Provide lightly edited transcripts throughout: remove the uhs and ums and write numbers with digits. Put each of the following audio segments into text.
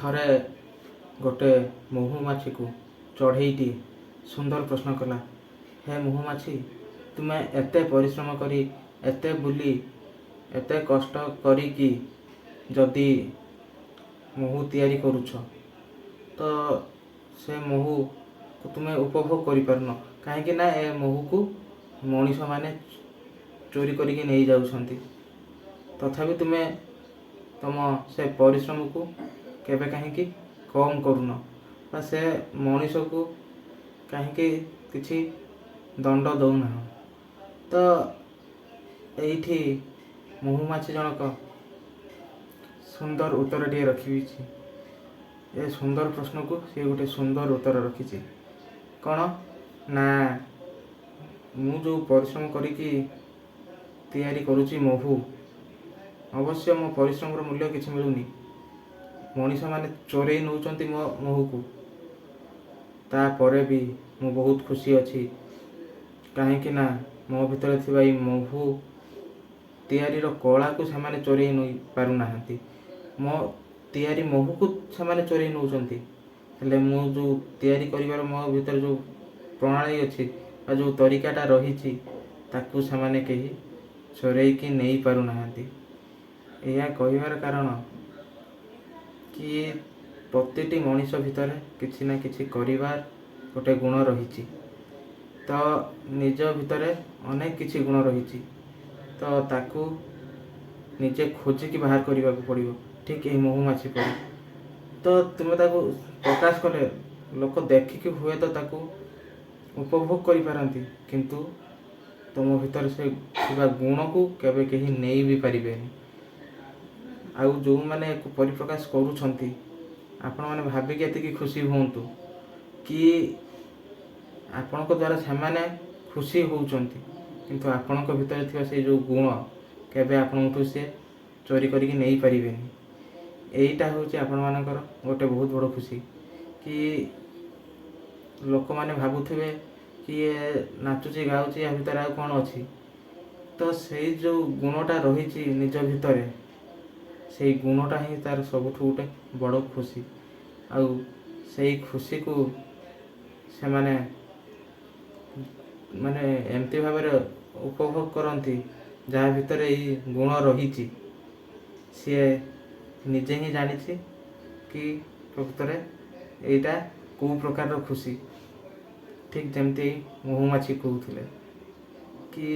ଥରେ ଗୋଟେ ମହୁମାଛିକୁ ଚଢ଼େଇଟି ସୁନ୍ଦର ପ୍ରଶ୍ନ କଲା, ହେ ମହୁମାଛି, ତୁମେ ଏତେ ପରିଶ୍ରମ କରି, ଏତେ ବୁଲି, ଏତେ କଷ୍ଟ କରିକି ଯଦି ମହୁ ତିଆରି କରୁଛ, ତ ସେ ମହୁକୁ ତୁମେ ଉପଭୋଗ କରିପାରୁନ କାହିଁକି ନା ଏ ମହୁକୁ ମଣିଷମାନେ ଚୋରି କରିକି ନେଇଯାଉଛନ୍ତି। ତଥାପି ତୁମେ ତୁମ ସେ ପରିଶ୍ରମକୁ କେବେ କାହିଁକି କମ୍ କରୁନ ବା ସେ ମଣିଷକୁ କାହିଁକି କିଛି ଦଣ୍ଡ ଦେଉନାହ। ତ ଏଇଠି ମହୁମାଛି ଜଣକ ସୁନ୍ଦର ଉତ୍ତରଟିଏ ରଖିଛି। ଏ ସୁନ୍ଦର ପ୍ରଶ୍ନକୁ ସେ ଗୋଟେ ସୁନ୍ଦର ଉତ୍ତର ରଖିଛି। କ'ଣ ନା, ମୁଁ ଯେଉଁ ପରିଶ୍ରମ କରିକି ତିଆରି କରୁଛି ମହୁ, ଅବଶ୍ୟ ମୋ ପରିଶ୍ରମର ମୂଲ୍ୟ କିଛି ମିଳୁନି। ମଣିଷମାନେ ଚୋରେଇ ନେଉଛନ୍ତି ମୋ ମହୁକୁ। ତାପରେ ବି ମୁଁ ବହୁତ ଖୁସି ଅଛି କାହିଁକି ନା ମୋ ଭିତରେ ଥିବା ଏଇ ମହୁ ତିଆରିର କଳାକୁ ସେମାନେ ଚୋରେଇ ନେଇ ପାରୁନାହାନ୍ତି। ମୋ ତିଆରି ମହୁକୁ ସେମାନେ ଚୋରେଇ ନେଉଛନ୍ତି, ହେଲେ ମୁଁ ଯେଉଁ ତିଆରି କରିବାର ମୋ ଭିତରେ ଯେଉଁ ପ୍ରଣାଳୀ ଅଛି ବା ଯେଉଁ ତରିକାଟା ରହିଛି ତାକୁ ସେମାନେ କେହି ଚୋରେଇକି ନେଇ ପାରୁନାହାନ୍ତି। ଏହା କହିବାର କାରଣ କି ପ୍ରତିଟି ମଣିଷ ଭିତରେ କିଛି ନା କିଛି କରିବାର ଗୋଟେ ଗୁଣ ରହିଛି। ତ ନିଜ ଭିତରେ ଅନେକ କିଛି ଗୁଣ ରହିଛି, ତ ତାକୁ ନିଜେ ଖୋଜିକି ବାହାର କରିବାକୁ ପଡ଼ିବ, ଠିକ୍ ଏହି ମହୁମାଛି ପରି। ତ ତୁମେ ତାକୁ ପ୍ରକାଶ କଲେ ଲୋକ ଦେଖିକି ହୁଏତ ତାକୁ ଉପଭୋଗ କରିପାରନ୍ତି, କିନ୍ତୁ ତୁମ ଭିତରେ ସେ ଥିବା ଗୁଣକୁ କେବେ କେହି ନେଇ ବି ପାରିବେନି। ଆଉ ଯେଉଁମାନେ ପରିପ୍ରକାଶ କରୁଛନ୍ତି, ଆପଣମାନେ ଭାବିକି ଏତିକି ଖୁସି ହୁଅନ୍ତୁ କି ଆପଣଙ୍କ ଦ୍ୱାରା ସେମାନେ ଖୁସି ହେଉଛନ୍ତି, କିନ୍ତୁ ଆପଣଙ୍କ ଭିତରେ ଥିବା ସେଇ ଯେଉଁ ଗୁଣ କେବେ ଆପଣଙ୍କଠୁ ସେ ଚୋରି କରିକି ନେଇପାରିବେନି। ଏଇଟା ହେଉଛି ଆପଣମାନଙ୍କର ଗୋଟେ ବହୁତ ବଡ଼ ଖୁସି କି ଲୋକମାନେ ଭାବୁଥିବେ କି ଏ ନାଚୁଛି ଗାଉଛି, ୟା ଭିତରେ ଆଉ କ'ଣ ଅଛି। ତ ସେଇ ଯେଉଁ ଗୁଣଟା ରହିଛି ନିଜ ଭିତରେ, ସେଇ ଗୁଣଟା ହିଁ ତା'ର ସବୁଠୁ ଗୋଟେ ବଡ଼ ଖୁସି। ଆଉ ସେଇ ଖୁସିକୁ ସେମାନେ ଏମିତି ଭାବରେ ଉପଭୋଗ କରନ୍ତି, ଯାହା ଭିତରେ ଏଇ ଗୁଣ ରହିଛି ସିଏ ନିଜେ ହିଁ ଜାଣିଛି କି ପ୍ରକୃତରେ ଏଇଟା କେଉଁ ପ୍ରକାରର ଖୁସି। ଠିକ୍ ଯେମିତି ମହୁମାଛି କହୁଥିଲେ କି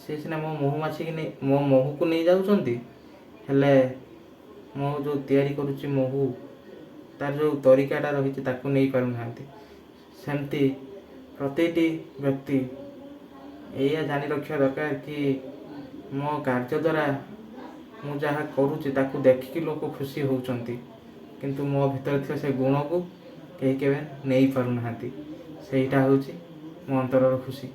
ସେ ସିନା ମୋ ମହୁକୁ ନେଇ ଯାଉଛନ୍ତି, ହେଲେ ମୁଁ ଯେଉଁ ତିଆରି କରୁଛି ମହୁ, ତା'ର ଯେଉଁ ତରିକାଟା ରହିଛି ତାକୁ ନେଇ ପାରୁନାହାନ୍ତି। ସେମିତି ପ୍ରତିଟି ବ୍ୟକ୍ତି ଏଇଆ ଜାଣି ରଖିବା ଦରକାର କି ମୋ କାର୍ଯ୍ୟ ଦ୍ୱାରା ମୁଁ ଯାହା କରୁଛି ତାକୁ ଦେଖିକି ଲୋକ ଖୁସି ହେଉଛନ୍ତି, କିନ୍ତୁ ମୋ ଭିତରେ ଥିବା ସେ ଗୁଣକୁ କେହି କେବେ ନେଇ ପାରୁନାହାନ୍ତି। ସେଇଟା ହେଉଛି ମୋ ଅନ୍ତରର ଖୁସି।